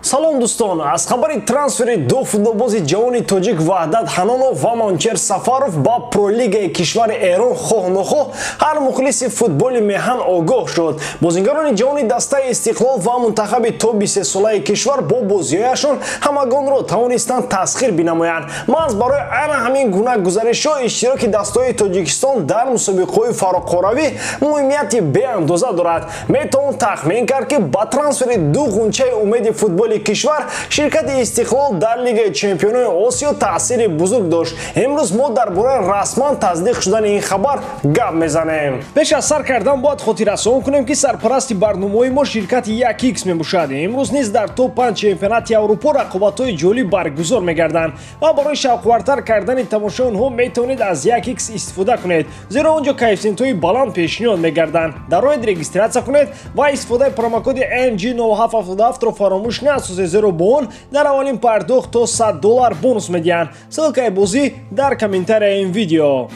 салом дӯстон, аз хабари трансфери ду футболбози ҷавони тоҷик Ваҳдат Ҳанонов ва Манучер Сафаров ба пролигаи кишвари Эрон хоҳ-нохоҳ ҳар мухлиси футболи меҳан огоҳ шуд. Бозингарони ҷавони дастаи Истиқлол ва мунтахаби то 23 солаи кишвар бо бозиҳояшон ҳамагонро тавонистанд тасхир бинамоянд. Маҳз барои айна ҳамин гуна гузаришҳо иштироки дастаҳои Тоҷикистон дар мусобиқаҳои фароқоравӣ муҳимияти беандоза дорад. Метавон тахмин кард ки ба трансфери ду ғунчаи умеди футболи кишвар ширкати Истиқлол дар Лигаи Чемпионои Осиё таъсири бузург дошт. Имрӯз мо дар бораи расман таздиқ шудани ин хабар гап мезанем. Пеш аз сар кардан бояд хотиррасон кунем ки сарпарасти барномаи мо ширкати 1x мебошад. Имрӯз низ дар топ 5 чемпионати Аврупо рақобатҳои ҷолиб баргузор мегарданд ва барои шавқовартар кардани тамошои онҳо метавонед аз 1x истифода кунед, зеро онҷо коэффициентҳои баланд пешниҳод мегарданд. Дар роҳи регистратсия кунед ва истифодаи промокоди MG9777-ро фаромӯш насозед, зеро бо он дар аввалин пардохт то $100 бонус медиҳанд. Ссилкаи бозӣ дар комментарияи ин видео.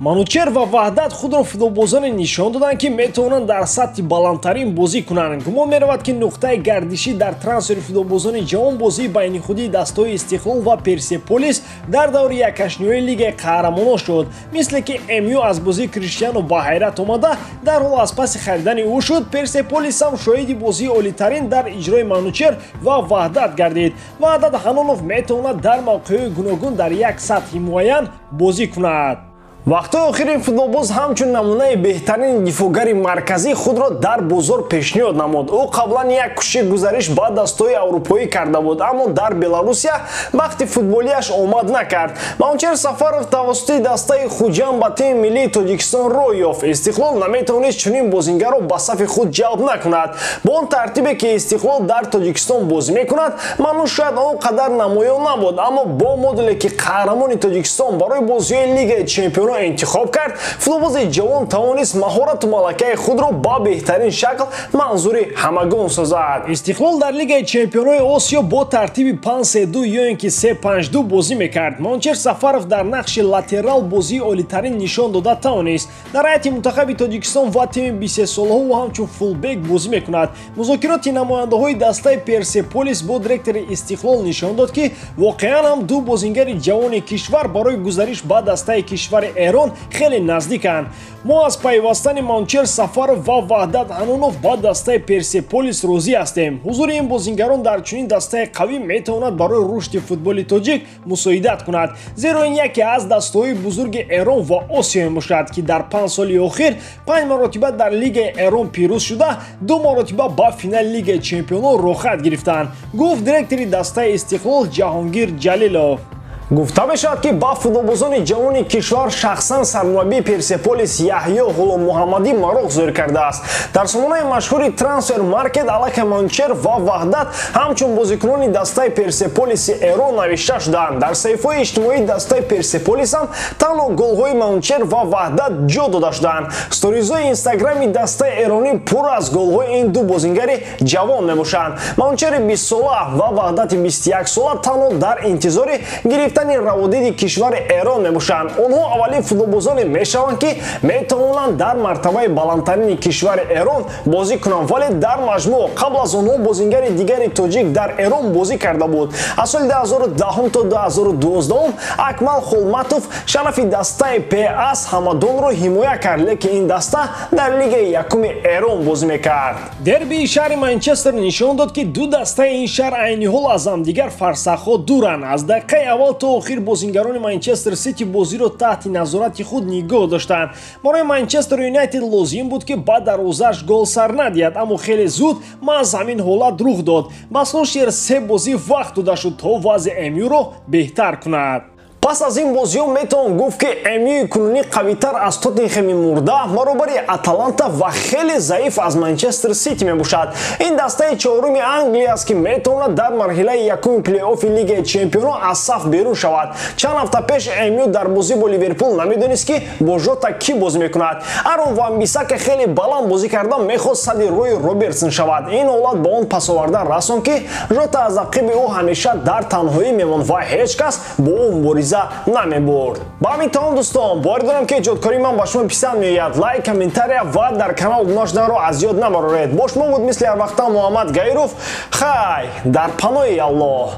Манучер ва Ваҳдат худро футболбозоне нишон доданд ки метавонанд дар сатҳи баландтарин бозӣ кунанд. Гумон меравад ки нуқтаи гардишӣ дар трансфери футболбозони ҷавон бозии байнихудии дастаҳои Истиқлол ва Персеполис дар даври якашниҳои Лигаи Қаҳрамонон шуд. Мисле ки МЮ аз бозии Криштиану ба ҳайрат омада дарҳол аз паси харидани ӯ шуд, Персеполис ҳам шоҳиди бозии олитарин дар иҷрои Манучер ва Ваҳдат гардид. Ваҳдат Ҳанонов метавонад дар мавқеҳои гуногун дар як сатҳи муайян бозӣ кунад. вақтҳои охирин футболбоз ҳамчун намунаи беҳтарини дифоъгари марказӣ худро дар бозор пешниҳод намуд. ӯ қаблан як кӯшиши гузариш ба дастаҳои аврупоӣ карда буд, аммо дар Беларусия бахти футболияш омад накард. Манучер Сафаров тавассути дастаи Хуҷанд ба тими миллии Тоҷикистон роҳ ёфт. Истиқлол наметавонист чунин бозингарро ба сафи худ ҷалб накунад. Бо он тартибе ки Истиқлол дар Тоҷикистон бозӣ мекунад, манӯ шояд он қадар намоён набуд, аммо бо модуле ки қаҳрамони Тоҷикистон барои бозиҳои Лигаи Чемпионон интихоб кард, футболбози ҷавон тавонист маҳорату малакаи худро ба беҳтарин шакл манзури ҳамагон созад. Истиқлол дар Лигаи Чемпионои Осиё бо тартиби 5-3-2 ё ин ки 3-5-2 бозӣ мекард. Манучер Сафаров дар нақши латерал бозии олитарин нишон дода тавонист. Дар ҳайати мунтахаби Тоҷикистон ва тими 23 солаҳо ӯ ҳамчун фулбек бозӣ мекунад. Музокироти намояндаҳои дастаи Персеполис бо директори Истиқлол нишон дод ки воқеан ҳам ду бозингари ҷавони кишвар барои гузариш ба дастаи кишвари Эрон хеле наздиканд. мо аз пайвастани Манучер Сафаров ва Ваҳдат Ҳанонов ба дастаи Персеполис розӣ ҳастем. ҳузури ин бозингарон дар чунин дастаи қавӣ метавонад барои рушди футболи тоҷик мусоидат кунад, зеро ин яке аз дастаҳои бузурги Эрон ва Осиё мебошад, ки дар 5 соли охир 5 маротиба дар Лигаи Эрон пирӯз шуда, 2 маротиба ба финали Лигаи Чемпионон рохат гирифтанд, гуфт директори дастаи Истиқлол Ҷаҳонгир Ҷалилов. гуфта мешавад ки ба футболбозони ҷавони кишвар шахсан сармураббии Персеполис Яҳьё Ғуломмуҳаммадӣ мароғ зӯр кардааст. Дар сомонаи машҳури трансфер маркет аллакай Манучер ва Ваҳдат ҳамчун бозикунони дастаи Персеполиси Эрон навишта шуданд. Дар саҳифаҳои иҷтимоии дастаи Персеполис ҳам танҳо голҳои Манучер ва Ваҳдат ҷо дода шуданд. сторизҳои инстаграми дастаи эронӣ пур аз голҳои ин ду бозингари ҷавон мебошанд. Манучери 20 сола ва Ваҳдати 21 сола танҳо дар интизори гирифтани раводиди кишвари Эрон мебошанд. онҳо аввалин футболбозоне мешаванд ки метавонанд дар мартабаи баландтарини кишвари Эрон бозӣ кунанд, вале дар маҷмӯъ қабл аз онҳо бозингари дигари тоҷик дар Эрон бозӣ карда буд. аз соли 2010 то 2012 Акмал Холматов шарафи дастаи ПАС ҳамадонро ҳимоя кард, лекин ин даста дар Лигаи якуми Эрон бозӣ мекард. дербии шаҳри Манчестер нишон дод ки ду дастаи ин шаҳр айни ҳол аз ҳамдигар фарсахҳо дуранд. аз дақиқаи аввал то охир бозингарони Манчестер Сити бозиро таҳти назорати худ нигоҳ доштанд. барои Манчестер Юнайтед лозим буд ки ба дарвозааш гол сар надиҳад, аммо хеле зуд маҳз ҳамин ҳолат рух дод. ба Сулшер 3 бозӣ вақт дода шуд то вазъи МЮ-ро беҳтар кунад. пас аз ин бозиҳо метавон гуфт ки МЮ кунунӣ қавитар аз Тоттенхеми мурда, баробари Аталанта ва хеле заиф аз Манчестер Сити мебошад. ин дастаи чоҳуруми Англия аст ки метавонад дар марҳилаи якуми плей-оффи Лигаи Чемпионон аз саф берун шавад. чанд ҳафта пеш МЮ дар бозӣ бо Ливерпул намедонист ки бо Жота кӣ бозӣ мекунад. Арон Ван-Бисака хеле баланд бозӣ карда мехост сади Рой Робертсон шавад. ин ҳолат ба он пасоварда расон ки Жота аз ақиби ӯ ҳамеша дар танҳоӣ мемонд ва ҳеҷ кас бо ӯ мубориза маза намебурд. Ба ҳамин тамом дӯстон, бовар дорам ки эҷодкории ман ба шумо писанд меояд. Лайк, комментария ва дар канал гумоҳ шуданро аз ёд набароред. Бо шумо буд мисли ҳар вақта Муҳаммад Гаиров. Хай дар паноҳи Аллоҳ.